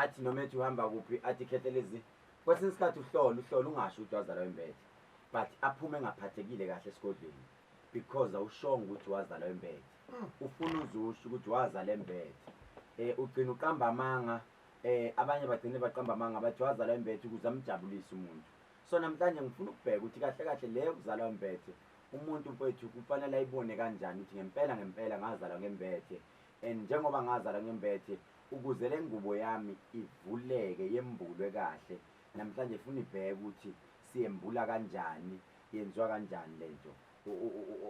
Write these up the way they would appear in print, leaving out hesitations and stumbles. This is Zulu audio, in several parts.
athi noma ethi uhamba kuphi athi khethelezi kwesinye isikhathi uhlola ungasho ukuthi wazalwa embethe but aphume ngaphathekile kahle esigodlweni because awushonga ukuthi wazalwa embethe ufuna uzusho ukuthi wazalwa embethe ugcina uqamba amanga abanye bagcine baqamba amanga bathi wazalwa embethe ukuze amjabulise umuntu so namhlanje ngifuna ukubheka ukuthi kahle kahle leyo kuzalwa embethe umuntu mfowethu kufanele ayibone kanjani ukuthi ngempela ngazalwa ngembethe and njengoba ngazalwa ngembethe ukuze le ngubo yami ivuleke yembulwe kahle namhlanje ufuna ibheke ukuthi siyembula kanjani yenziwa kanjani lento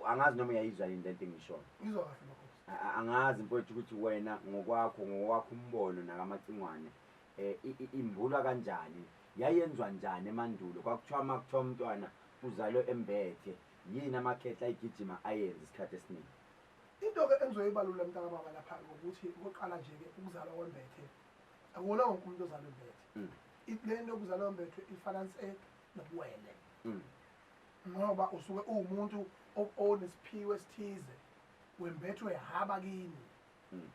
angazi noma uyayizwa yini lento engishoyo ngizwa kahle makhosi angazi mfowethu ukuthi wena ngokwakho umbono nakamacingwane imbulwa kanjani yayenziwa njani emandulo kwakuthiwa makuthiwa umntwana uzalwe embethe yini amakhetla ayigijima ayenza isikhathi esiningi into ke engizoyibalula mntaka baba lapha ukuthi oqala nje ke ukuzalwa kwembethe akuna wonke umuntu ozalwa embethe lento ukuzalwa kwembethe ifananise nobuwele ngoba usuke uwumuntu onesiphiwo esithize wembethwe haba kini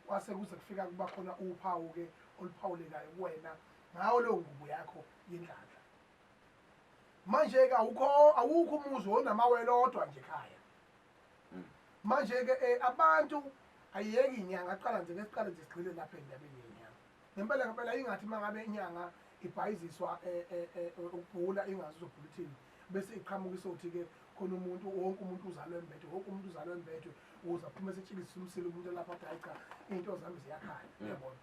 kwase kuze kufika kuba khona uphawu ke oluphawulekayo kuwena ngawo leyo ngubo yakho yendlala manje ke awukho umuzi onamawele odwa nje ekhaya manje ke abantu ayiyeki inyanga aqala nje ngesiqale nje sigcile lapha endabeni yenyanga ngempela ingathi mangabe inyanga ibhayiziswa ukubhula ingazi uzobhula uthini bese iqhamukisa ukuthi ke khona wonke umuntu uzalwe embethe wonke umuntu uzalwe embethe ukuze aphume setshikisa umsilo umuntu lapha athi hayi cha into zami ziyakhaya uyabona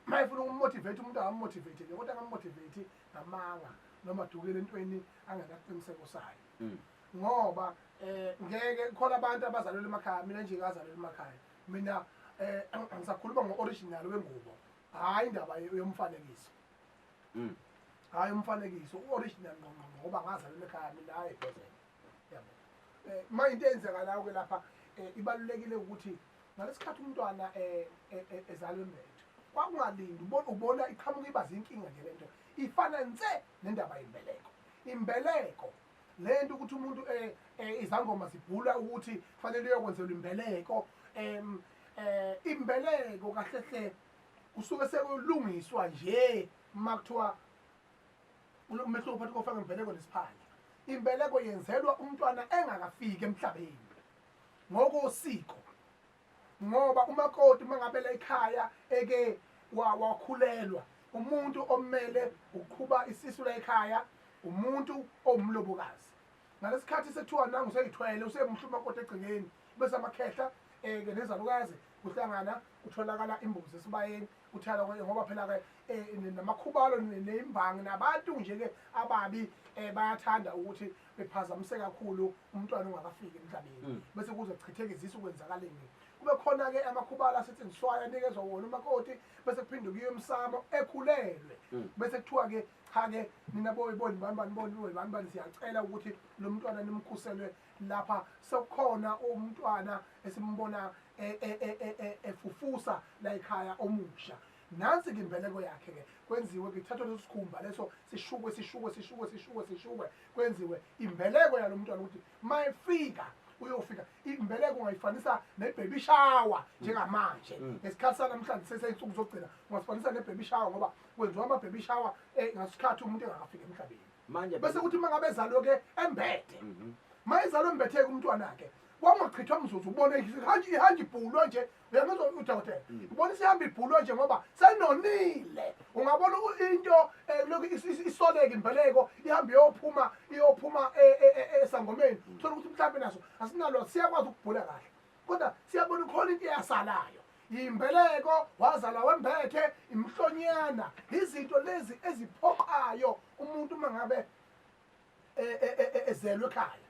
mayifuna ukumotivate umuntu akamotivate ke kodwa akamotivate ngamanga noma dukele entweni angenaqiniseko sayo ngoba ngeke khona abantu abazalelwe emakhaya mina nje ngazalelwe emakhaya mina angisakhuluma ngo-original wengubo hayi indaba yomfanekiso hayi umfanekiso u-original ngoba ngazalelwe ekhaya mina hayi phezulu yabo ma into eyenzekalayo ke lapha ibalulekile ukuthi ngalesikhathi umntwana ezalwe embethe kwakungalindi ubona iqhamuka ibaza inkinga nje lento ifana nse nendaba imbeleko lento ukuthi umuntu izangoma zibhula ukuthi kufanele uyokwenzelwa imbeleko imbeleko kahle hle kusuke sekulungiswa nje makuthiwa umehluko phakathi kofaka imbeleko nesiphandla imbeleko yenzelwa umntwana engakafiki emhlabeni ngokosiko ngoba umakoti mangabela ekhaya eke wakhulelwa umuntu omele uqhuba isisu la ekhaya umuntu omlobokazi ngalesikhathi sekuthiwa nangu useyithwele usemhluma makoti egcingeni bese amakhehla ke nezalukazi kuhlangana utholakala imbuzi esibayeni uthala ngoba phela ke namakhubalo neimbangi nabantu nje ke ababi bayathanda ukuthi bephazamise kakhulu umntwana ongakafiki emhlabeni bese kuze kuchitheke izisi ukwenzakaleni kube khona ke amakhubalo asithi niswaya nikezwe wona umakoti bese kuphinde kuyiwe emsamo ekhulelwe bese kuthiwa ke cha ke nina boyiboni bani siyacela ukuthi lo mntwana nimkhuselwe lapha sekukhona umntwana esimbona efufusa la ekhaya omusha nansi ke imbeleko yakhe ke kwenziwe kuthathwa leso sikhumba leso sishukwe kwenziwe imbeleko yalo mntwana ukuthi mayefika uyofika imbeleko ungayifanisa ne-baby shower njengamanje ngesikhathi sanamhlanje seseyinsuku zokugcina ungasifanisa ne-baby shower ngoba kwenziwa ama-baby shower ngasikhathi umuntu engakafiki emhlabeni manje bese kuthi mangabe ezalwe-ke embethe ma ezalwe embethe-ke umntwana-ke kwangachithwa mzuzu ubone ihanje ibhulwe nje uyangezwa udokotela ubona isihamba ibhulwe nje ngoba senonile ungabona into lokhu isoleke imbeleko ihamba iyophuma esangomeni thola ukuthi mhlawumbe naso asinalo siyakwazi ukubhula kahle kodwa siyabona khona into eyasalayo imbeleko wazala wembethe imhlonyana izinto lezi eziphoqayo umuntu mangabe ezelwe ekhaya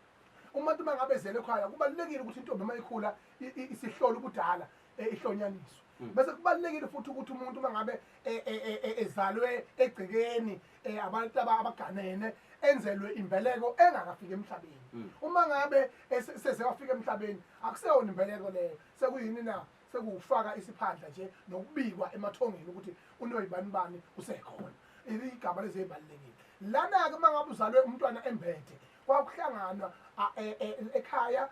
umuntu mangabe ezelwe ekhaya kubalulekile ukuthi intombi mayikhula isihlola ubudala ihlonyaniswe bese kubalulekile futhi ukuthi umuntu mangabe ezalwe egcekeni abantu abaganene enzelwe imbeleko engakafika emhlabeni uma ngabe sesewafika emhlabeni akuseyona imbeleko leyo sekuyini na sekufaka isiphandla nje nokubikwa emathongeni ukuthi unoyibanibani usekhona igaba lezibalulekile lana ke mangabe uzalwe umntwana embethe kwakuhlanganwa ekhaya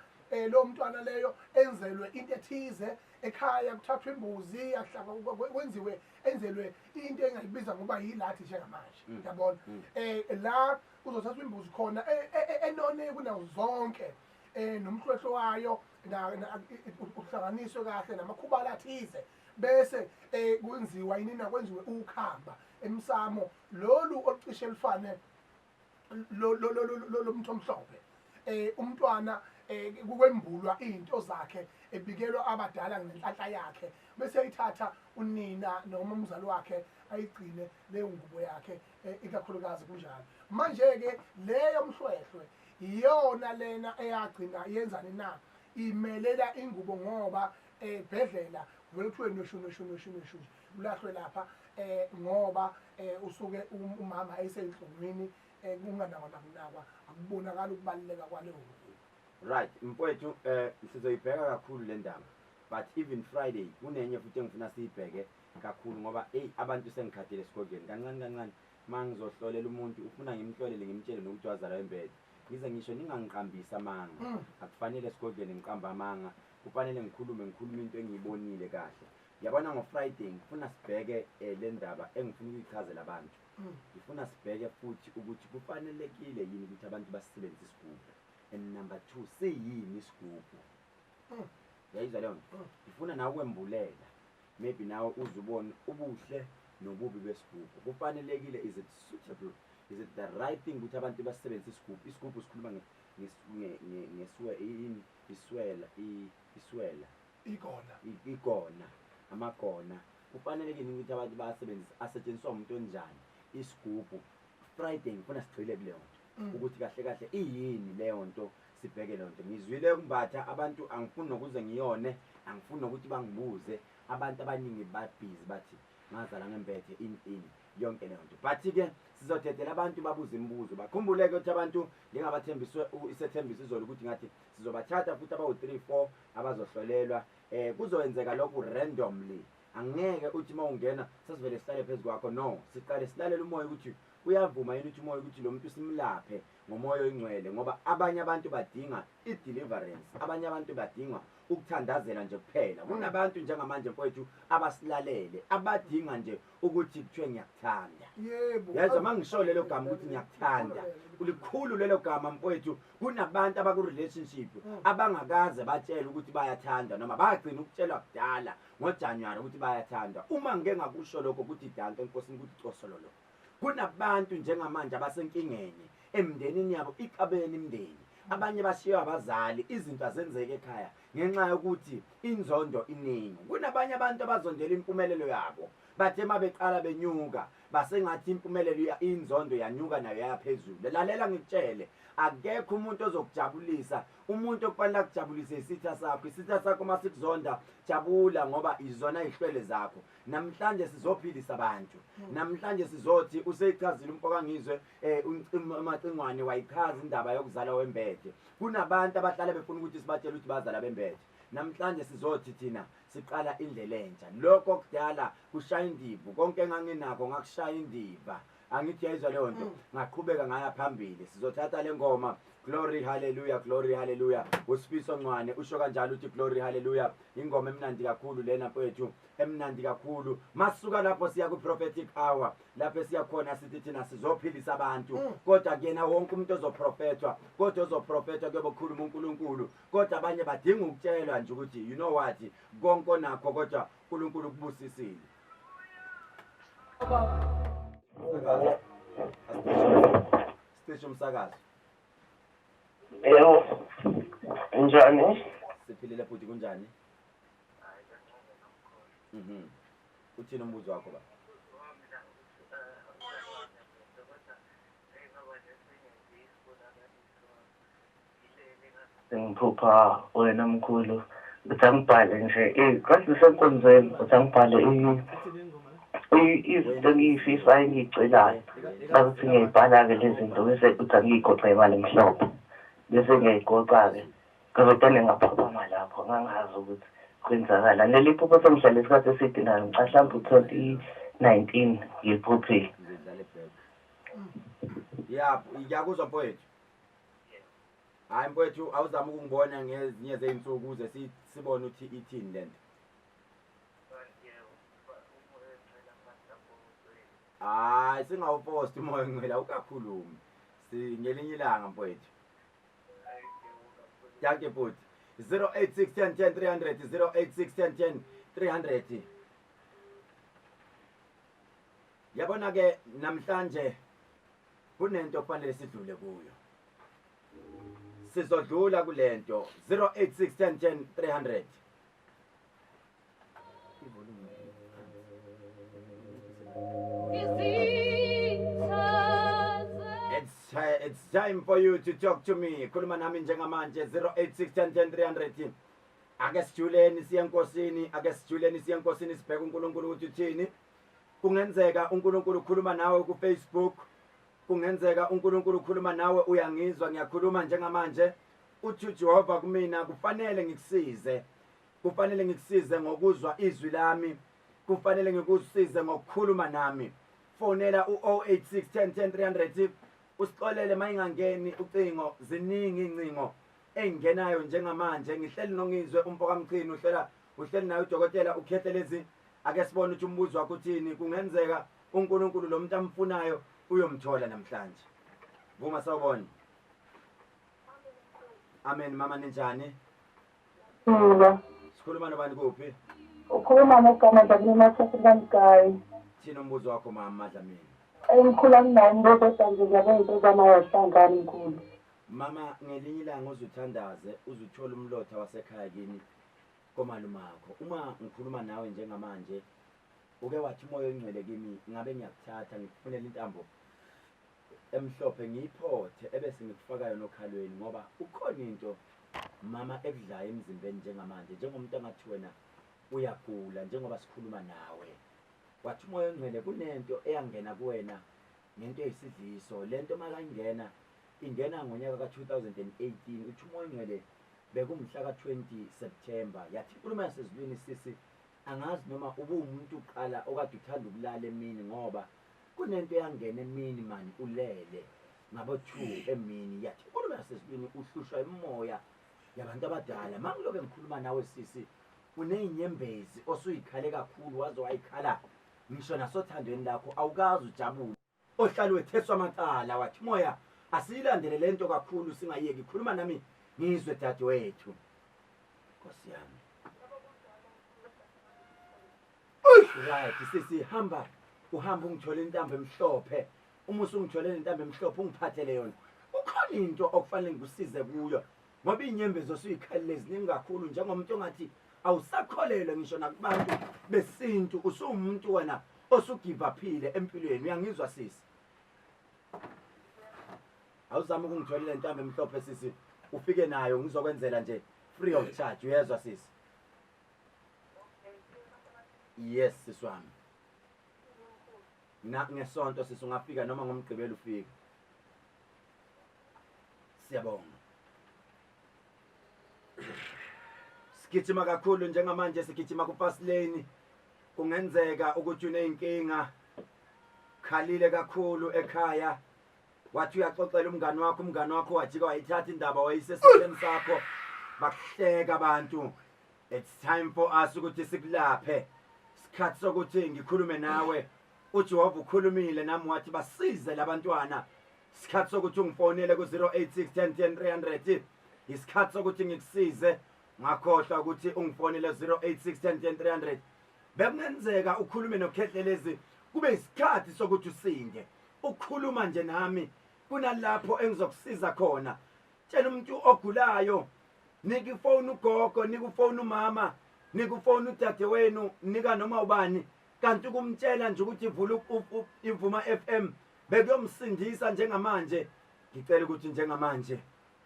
lo mntwana leyo enzelwe into ethize ekhaya kuthathwa imbuzi yahlaka kwenziwe enzelwe into engayibiza ngoba yilathi njengamanje yabona la uzothatha imbuzi khona enone kunazo zonke nomhlwehlo wayo uhlanganiswe kahle namakhubala athize bese kwenziwa yini kwenziwe ukhamba emsamo lolu ocishe lifane lo muntu omhlophe umntwana kwembulwa into zakhe ebikelwa abadala ngenhlanhla yakhe bese ithatha unina noma umzali wakhe ayigcine leyo ngubo yakhe ikakhulukazi kunjalo manje ke leyo mhlwehlwe iyona lena eyagcina yenzani na imelela ingubo ngoba ebhedlela vele kuthiwe nosho ulahlwe lapha ngoba usuke umama esenhlungwini kunganakwa akubonakala ukubaluleka kwaleyo ngubo. Right, mfowethu sizoyibheka kakhulu le ndaba but even Friday kunenye futhi engifuna siyibheke kakhulu ngoba abantu sengikhathele esigodlweni kancane mangizohlolela umuntu ufuna ngimhlolele ngimtshele nokuthi wazala wembethe ngize ngisho ningangiqambisa amanga akufanele esigodlweni ngiqamba amanga kufanele ngikhulume into engiyibonile kahle yabona ngoFriday ngifuna sibheke le ndaba engifuna ukuyichazela abantu ngifuna sibheke futhi ukuthi kufanelekile yini ukuthi abantu basebenzise isigubhu and number 2 seyini isigubhu yayizwa leyo nto ngifuna nawe kwembulela maybe nawe uzubone ubuhle nobubi besigubhu kufanelekile is it suitable is it the right thing ukuthi abantu basebenzise isigubhu sikhuluma iswela igona amagona kufanelekile ukuthi abantu basebenzise asetshenziswa umuntu onjani isigubhu Friday ngifuna sigcile kuleyo nto ukuthi kahle iyini leyo nto sibheke leyo nto ngizwile kumbatha abantu angifuni nokuze ngiyone angifuni ukuthi bangibuze abantu abaningi babhizi bathi ngazala ngembethe in yonke leyo nto but ke sizothethela abantu babuza imibuzo bakhumbuleke ukuthi abantu njengabathembiswe isethembiso izolo ukuthi ngathi sizobathatha futhi abawu 3-4 abazohlolelwa kuzoyenzeka lokhu randomly angeke uthi mawungena sasivele sihlale phezulu kwakho no siqale silalela umoya ukuthi uyavuma yini ukuthi umoya ukuthi lo muntu simlaphe ngomoya oyingcwele ngoba abanye abantu badinga i-deliverance abanye abantu badinga ukuthandazela nje kuphela kunabantu njengamanje mfowethu abasilalele abadinga nje ukuthi kuthiwe ngiyakuthanda yebo yazi mangisho lelo gama ukuthi ngiyakuthanda ulikhulu lelo gama mfowethu kunabantu abaku-relationship abangakaze batshela ukuthi bayathanda noma bagcina ukutshelwa kudala ngoJanuary ukuthi bayathanda uma ngeke ngakusho lokho ukuthi danke enkosini ukuthi cosololo kunabantu njengamanje abasenkingeni emndenini yabo iqabene imndeni abanye bashiywa abazali izinto azenzeke ekhaya ngenxa yokuthi inzondo iningi kunabanye abantu abazondela impumelelo yabo bathe mabeqala benyuka basengathi impumelelo inzondo yanyuka nayo yaphezulu lalela ngikutshele akekho umuntu ozokujabulisa umuntu okufanele akujabulise isitha sakho masikuzonda jabula ngoba izona ihlwele zakho namhlanje sizophilisa abantu namhlanje sizothi useyichazile umfoka ngizwe umacingwane wayichaza indaba yokuzala wembethe kunabantu abahlala befuna ukuthi sibatshele ukuthi bazala bembethe namhlanje sizothi thina siqala indlela entsha lokho kudala kushaya indivu konke enganginakho ngakushaya indiva angithi yayizwa leyo nto ngaqhubeka ngaya phambili sizothatha le ngoma glory hallelujah uSifiso Ncwane usho kanjalo uthi glory hallelujah ingoma emnandi kakhulu lena mfowethu emnandi kakhulu masuka lapho siya ku prophetic hour lapho siya khona sithi thina sizophilisa abantu kodwa kuyena wonke umuntu ozoprofethwa kodwa ozoprofethwa kuyobe kukhuluma uNkulunkulu kodwa abanye badinga ukutshelwa nje ukuthi you know what konke nakho kodwa uNkulunkulu kubusisile Station umsakazo Yebo. Njani? Siphilile futhi kunjani? Uthini umbuzo wakho ba? Ngiphupha wena mkhulu ngithangibhale nje kasi senkonzweni ngithangibhale izinto engiyifisa engiyicelayo ngathi ngiyibhala-ke lezi zinto bese kuthi angiyigoqa imali emhlophe bese ngiyayigoqa-ke ngizotane ngaphakama lapho ngangazi ukuthi kwenzakala leli phupho somhlala isikhathi eside nayo ngicahla mhlawumbe 2019 ngiliphuphile Ngiyakuzwa mfowethu hayi mfowethu awuzama ukungibona ngezinye zey'nsuku ukuze sibone ukuthi ithini lento hayi singawupost umoya ngcwele awukakhulumi singelinye ilanga mfowethu danke bhuti 086 10 10 300 086 10 10 300 yabona ke namhlanje kunento okufanele sidlule kuyo sizodlula kulento 086 10 10 300 It's time for you to talk to me. Khuluma nami njengamanje 086 10 300. Ake sijuleni siye enkosini, ake sijuleni siye enkosini sibheke uNkulunkulu ukuthi uthini. Kungenzeka uNkulunkulu ukhuluma nawe ku Facebook. Kungenzeka uNkulunkulu ukhuluma nawe uyangizwa ngiyakhuluma njengamanje. Uthi Jehova kumina kufanele ngikusize. Kufanele ngikusize ngokuzwa izwi lami. Kufanele ngikusize ngokukhuluma nami. Fonela u086 10 10 300. Usixolele mayingangeni ucingo ziningi incingo engenayo njengamanje ngihleli nongizwe umfoka mchini uhleli nayo udokotela ukhethe lezi ake sibone ukuthi umbuzo wakho uthini kungenzeka uNkulunkulu lo muntu amfunayo uyomthola namhlanje vuma sawubona amen mama ninjani sikhuluma nobani kuphi ukhuluma nogama Dlamini Sasibangayi thina umbuzo wakho mama Madlamini engikhula nginambuzo nje ngiyabona zamayahlanganani inkulu mama ngelinye ilanga uzuthandaze uzuthola umlotha wasekhaya kini komalumakho uma ngikhuluma nawe njengamanje uke wathi umoya ongcwele kimi ngabe ngiyakuthatha ngikufunela intambo emhlophe ngiyiphothe ebese ngikufaka yona okhalweni ngoba ukhona into mama ekudlayo emzimbeni njengamanje njengomuntu angathi wena uyagula njengoba sikhuluma nawe wathi umoya ongcwele kunento eyangena kuwena ngento eyisidliso lento makangena ingena ngonyaka ka2018 uthi umoya ongcwele bekumhla ka20 September yathi inkulumo yasezulwini sisi angazi noma ubumuntu uqala okade uthanda ukulala emini ngoba kunento eyangena emini mani ulele ngabo 2 emini yathi inkulumo yasezulwini uhlushwa emoya yabantu abadala mangilobe ngikhuluma nawe sisi unezinyembezi osuyikhale kakhulu waze wayikhala ngisho nasothandweni lakho awukazi ujabule ohlali wetheswa amacala wathi moya asiyilandele lento kakhulu singayeki khuluma nami ngizwe dadewethu Nkosi yami right sisi hamba uhamba ungithola intambo emhlophe uma usungitholele intambo emhlophe ungiphathele yona ukhona into okufanele ngikusize kuyo ngoba inyembezi osuyikhalile eziningi kakhulu njengomuntu ongathi awusakholelwe ngisho nakubantu besintu usumuntu wena osugive uphile empilweni uyangizwa sisi awuzama ukungitholela intambo emhlophe sisi ufike nayo ngizokwenzela nje free of charge uyezwa sisi yes siswami ngesonto sisi ungafika noma ngomgqibelo ufike siyabonga sigijima kakhulu njengamanje sigijima ku fast lane kungenzeka ukuthi uneyinkinga khalile kakhulu ekhaya wathi uyaxoxela umngani wakho wajika wayithatha indaba wayisesiseni sakho bakuhleka abantu it's time for us ukuthi sikulaphe isikhathi sokuthi ngikhulume nawe uJehova ukhulumile nami wathi basize labantwana isikhathi sokuthi ungifonele ku 086 10 10 300 isikhathi sokuthi ngikusize ngakhohlwa ukuthi ungifonele 086 10 10 300 bekungenzeka ukhulume noKhethelezi kube isikhathi sokuthi usinde ukukhuluma nje nami kunalapho engizokusiza khona tshela umuntu ogulayo nikifone ugogo nikufone umama nikufone udade wenu nika noma ubani kanti kumtshela nje ukuthi ivula ivuma FM bekuyomsindisa njengamanje ngicela ukuthi njengamanje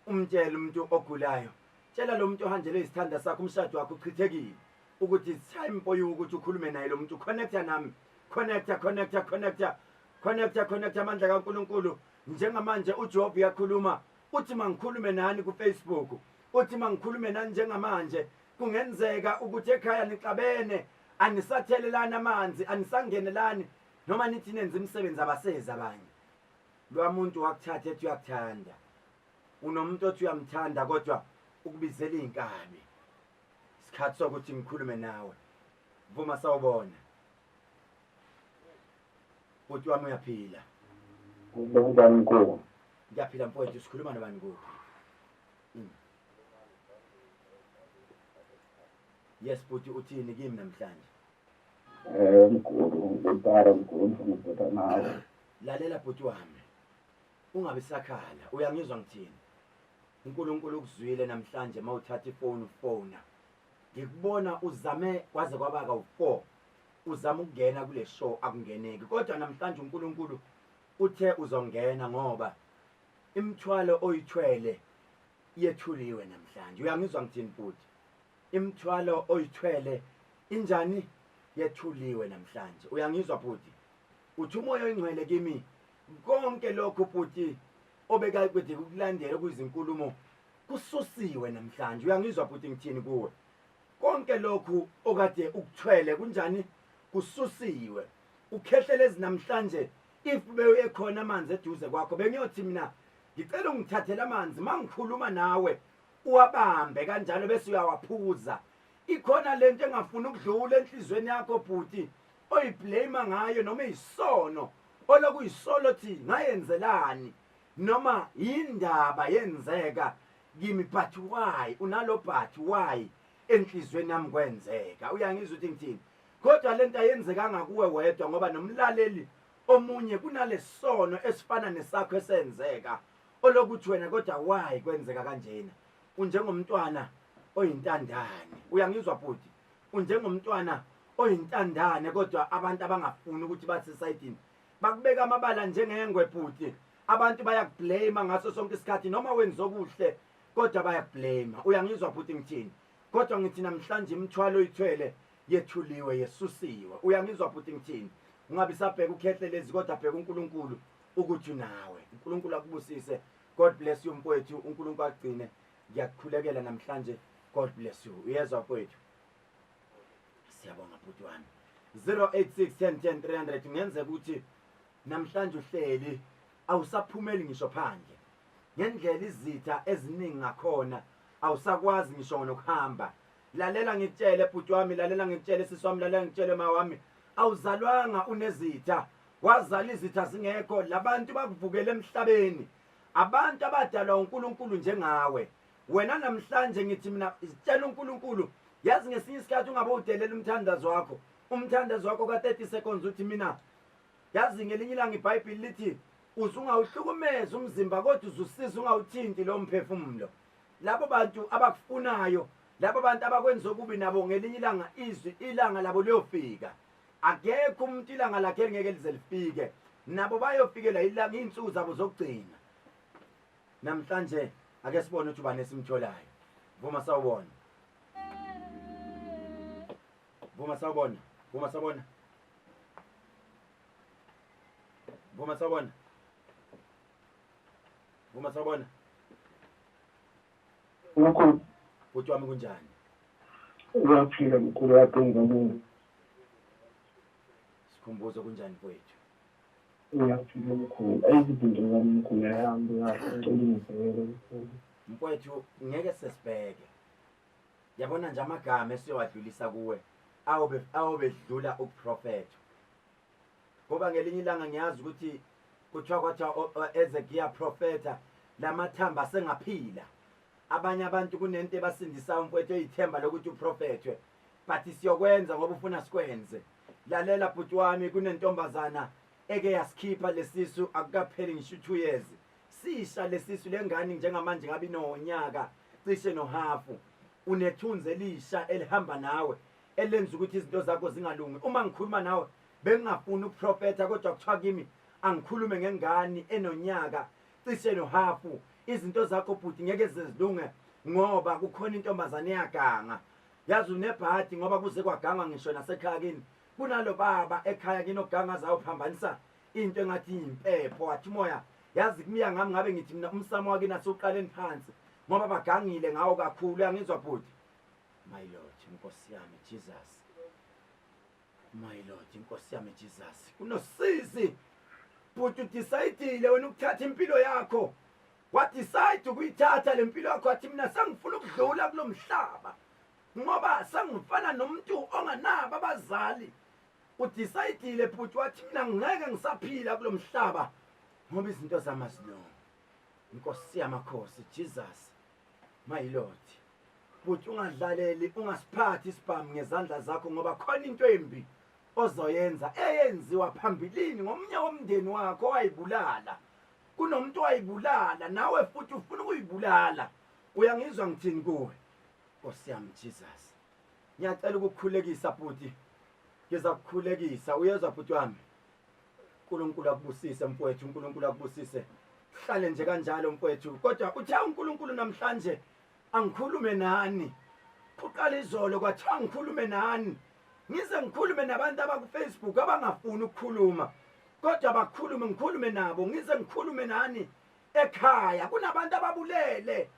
umtshele umuntu ogulayo tshela lo muntu ohanjele isithanda sakho umshado wakho uchithekile ukuthi it's time for you ukuthi ukhulume naye lo muntu connecta nami connecta amandla kaNkulunkulu njengamanje uJehova uyakhuluma uthi mangikhulume nani ku Facebook uthi mangikhulume nani njengamanje kungenzeka ukuthi ekhaya nixabene anisathelelana amanzi anisangenelani noma nithi nenze imisebenzi abasezi abanye lo muntu wakuthatha ethi uyakuthanda unomuntu othi uyamthanda kodwa ukubizela inkabi isikhathi sokuthi ngikhulume nawe vuma sawubona bhuti wami uyaphila. Kunjani mkhulu? Ngiyaphila mfowethu, sikhuluma nobani kuphi? Yes bhuti, uthini kimi namhlanje? Mkhulu, ngibhara mkhulu ngibhara nawe. Lalela bhuti wami, ungabe sakhala, uyangizwa ngithini? uNkulunkulu ukuzwile namhlanje mawuthatha ifoni ufona. Ngikubona uzame kwaze kwabaka u4, uzama ukungena kule show akungeneki. Kodwa namhlanje uNkulunkulu uthe uzongena ngoba imithwalo oyithwele yethuliwe namhlanje. Uyangizwa ngithini futhi? Imithwalo oyithwele injani? Yethuliwe namhlanje. Uyangizwa futhi? Uthi umoya oyingcwele kimi konke lokho futhi obeka kwethe ukulandela kuzinkulumo kususiwe namhlanje. Uyangizwa futhi ngithini kuwe? Konke lokhu okade ukuthwele kunjani? Kususiwe. Ukhehlelezi namhlanje if beye khona amanzi eduze kwakho bengiyothi mina ngicela ungithathele amanzi mangikhuluma nawe uwabambe kanjalo bese uyawaphuza. Ikhona lento engafuna ukudlula enhlizweni yakho bhuti oyiblame ngayo noma isono olokuyisolo thi ngayenzelani noma indaba yenzeka kimi but why unalo but why enhlizweni yami kwenzeka. Uyangizwa ukuthi ngithini? Kodwa lento ayenzeka ngakuwe wedwa ngoba nomlaleli omunye kunalesono esifana nesakho esenzeka olokuthi wena kodwa why kwenzeka kanjena. Unjengomntwana oyintandane. Uyangizwa futhi? Unjengomntwana oyintandane kodwa abantu abangafuni ukuthi bathi society bakubeka amabala njengengwe futhi. Abantu bayakublame ngaso sonke isikhathi noma wenza okuhle kodwa bayakublame. Uyangizwa futhi ngithini? Kodwa ngithi namhlanje imithwalo oyithwele yethuliwe yesusiwe. Uyangizwa futhi ngithini? Ungabe sabheka ukhehlelezi kodwa bheka uNkulunkulu ukuthi nawe. uNkulunkulu akubusise. God bless you mfowethu. uNkulunkulu agcine. Ngiyakukhulekela namhlanje. God bless you. Uyezwa mfowethu? Siyabonga bhuti wami. 0861010 ngenzeka ukuthi namhlanje uhleli awusaphumeli ngisho phandle. Ngendlela izitha eziningi ngakhona awusakwazi ngisho nokuhamba. Lalela ngitshele bhuti wami, lalela ngitshele sisi wami, lalela ngitshele mama wami, awuzalwanga unezitha. Wazala izitha zingekho. Labantu bakuvukela emhlabeni. Abantu abadalwa uNkulunkulu njengawe. Wena namhlanje ngithi mina sitshela uNkulunkulu, yazi ngesinye isikhathi ungabe udelela umthandazo wakho. Umthandazo wakho ka30 seconds uthi mina yazi ngelinye ilanga iBhayibheli lithi uzungawuhlukumeza umzimba kodwa uzusiza ungawuthinti lo mphefumulo. Labo bantu abakufunayo, labo bantu abakwenza okubi nabo ngelinye ilanga izwi ilanga labo liyofika. Akekho umuntu ilanga lakhe ngeke lize lifike. Nabo bayofikela ilanga izinsuku zabo zokugcina. Namhlanje ake sibone ukuthi ubani esimtholayo. Vuma sawubona. Vuma sawubona. Vuma sawubona. Vuma sawubona. Vuma sawubona. Mkhulu, Bhuti wami kunjani? uyaphila mkhulu yaphinga mina. Sikhumbuzo kunjani mfowethu? Uyaphila mkhulu. Ayizinto zami mkhulu yahamba kahle ngicela mkhulu. Mfowethu ngeke sesibheke. Yabona nje amagama esiyowadlulisa kuwe awobedlula ukuprofetha. Ngoba ngelinye ilanga ngiyazi ukuthi kuthiwa kwathiwa Ezekiel prophetha lamathamba asengaphila. Abanye abantu kunento ebasindisa mfowethu eyithemba lokuthi uprofethwe. But siyokwenza ngoba ufuna sikwenze. Lalela bhuti wami, kunentombazana eke yasikhipha lesisu akukapheli ngisho 2 years. Sisha lesisu lengane njengamanje ngabe inonyaka cishe nohafu. Unethunze elisha elihamba nawe elenza ukuthi izinto zakho zingalungi. Uma ngikhuluma nawe bengingafuni ukuprofetha kodwa kuthiwa kimi angikhulume ngengane enonyaka cishe nohafu. Izinto zakho bhuti ngeke zezilunge ngoba kukhona intombazane eyaganga. Yazi unebhadi ngoba kuze kwaganga ngisho nasekhaya kini. Kunalo baba ekhaya kini oganga zawo phambanisa into engathi impepho wathi moya. Yazi kumiya ngami ngabe ngithi mina umsamo wake nasuqaleni phansi ngoba bagangile ngawo kakhulu. Uyangizwa bhuti? My Lord, inkosi yami Jesus. My Lord, inkosi yami Jesus. Unosizi. Bhuti udecidile wena ukuthatha impilo yakho. Wadecide ukuyithatha lempilo yakho wathi mina sengifuna ukudlula kulomhlaba. Ngoba sengifana nomuntu onganabo abazali. udecide futhi wathi mina ngeke ngisaphila kulomhlaba ngoba izinto zamazilungu. Inkosi yamakhosi Jesus my Lord. Futhi ungadlaleli ungasiphathi isibhamu ngezandla zakho ngoba khona into embi ozoyenza eyenziwa phambilini ngomnye womndeni wakho wayibulala. Kunomuntu wayibulala nawe futhi ufuna ukuyibulala. Uyangizwa ngithini kuwe? Nkosi yami Jesus. Ngiyacela ukukhulekisa futhi. Ngiza kukhulekisa uyezwa futhi wami. uNkulunkulu akubusise mfowethu, uNkulunkulu akubusise. Hlale nje kanjalo mfowethu. Kodwa uthi uNkulunkulu namhlanje angikhulume nani. Uqala izolo kwathiwa ngikhulume nani. Ngize ngikhulume nabantu abaku Facebook abangafuni ukukhuluma. Kodwa bakhulume ngikhulume nabo. Ngize ngikhulume nani ekhaya. Kunabantu ababulele.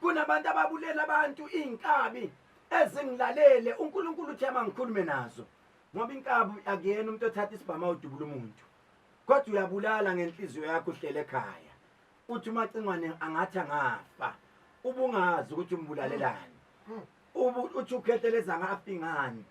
Kunabantu ababulela abantu inkabi ezingilalele. uNkulunkulu uthi mangikhulume nazo. Ngoba inkabi akuyena umuntu othatha isibhama udubula umuntu. Kodwa uyabulala ngenhliziyo yakho uhlele ekhaya. Uthi umacingwane angathi angafa. Ubungazi ukuthi umbulalelani. Uthi ukhetheleza ngafi ngani.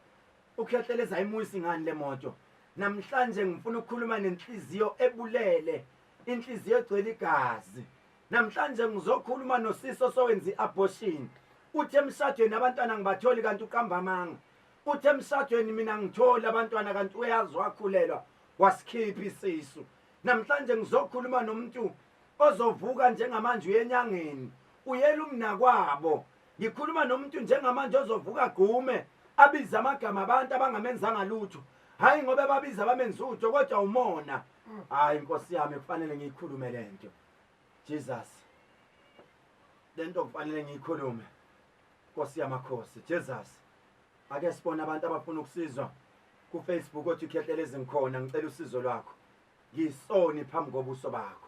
Ukhetheleza imusi ngani lemoto. Namhlanje ngifuna ukukhuluma nenhliziyo ebulele. Inhliziyo egcwele igazi. Namhlanje ngizokhuluma noSiso sowenza abortion. Uthe emshadweni abantwana ngibatholi kanti uqamba amanga. Uthe emshadweni mina ngithola abantwana kanti uyazi wakhulelwa wasikhipha isisu. Namhlanje ngizokhuluma nomuntu ozovuka njengamanje uyenyangeni. Uyela umnakwabo. Ngikhuluma nomuntu njengamanje ozovuka gume abiza amagama abantu abangamenzanga lutho. Hayi ngoba babiza bamenza utho kodwa umona. Hayi Nkosi yami kufanele ngiyikhulume lento. Jesus. Lento kufanele ngiyikhulume. Nkosi yamakhosi Jesus. Ake sibone abantu abafuna ukusizwa ku Facebook othi ukhetheleze ngikhona ngicela usizo lwakho. Ngisoni phambi kobuso bakho.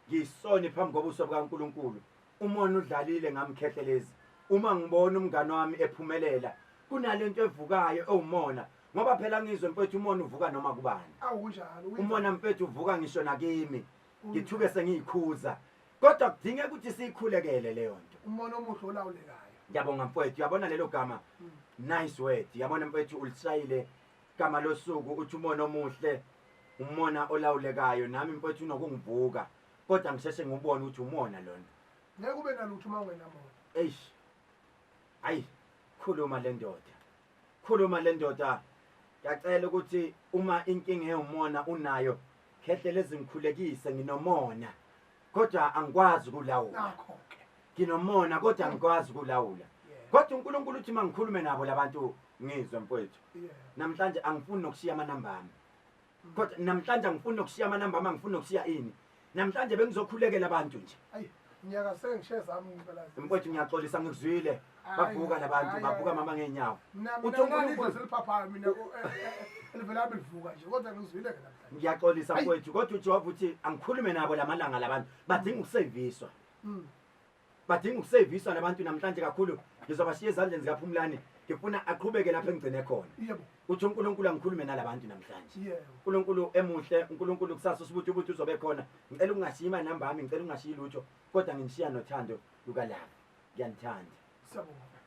Ngisoni phambi kobuso bukaNkulunkulu. Umona udlalile ngamkhethelezi. Uma ngibona umngane wami ephumelela kunalento evukayo ewumona ngoba phela ngizwe mfethu umona uvuka noma kubani. Awunjalo. Umona mfethu uvuka ngisho nakimi. Ngithuke sengiyikhuza. Kodwa kudinge ukuthi siyikhulekele leyo nto. Umona omuhle olawulekayo. Ngiyabonga mfethu, yabona lelo gama. Nice word. Yabona mfethu ulishayile gama losuku uthi umona omuhle, umona olawulekayo nami mfethu unokungivuka. Kodwa ngisheshe ngubone ukuthi umona lona. Ngeke ube nalutho uma ungenamona. Eish. Hayi, khuluma le ndoda. Khuluma le ndoda. Ngiyacela ukuthi uma inkinga eyomona unayo, khetheleze ngikhulekise nginomona. Kodwa angikwazi ukulawula. Nakho ke. Nginomona kodwa angikwazi ukulawula. Kodwa uNkulunkulu uthi mangikhulume nabo labantu ngizwe mfowethu. Namhlanje angifuni nokushiya amanamba ami. Kodwa namhlanje angifuni nokushiya amanamba ami, angifuni nokushiya ini. Namhlanje bengizokhulekela abantu nje. Hayi, nyaka sengishiye zami ngempela. Mfowethu ngiyaxolisa ngikuzwile. Bavuka labantu, bavuka mama ngenyawo. Uthi uNkulunkulu seliphaphaya mina elivela livuka nje kodwa ngizwile ke namhlanje. Ngiyaxolisa mfowethu kodwa uJehova uthi angikhulume nabo lamalanga labantu badinga ukuseviswa. Badinga ukuseviswa labantu namhlanje kakhulu ngizobashiya ezandleni zikaPhumlani ngifuna aqhubeke lapha engcine khona. Yebo. Uthi uNkulunkulu angikhulume nalabantu namhlanje. Yebo. uNkulunkulu emuhle, uNkulunkulu kusasa usibuthi ukuthi uzobe khona. Ngicela ungashiya inamba yami, ngicela ungashiya lutho kodwa ngingishiya nothando lukaLava. Ngiyanithanda. Siyabonga.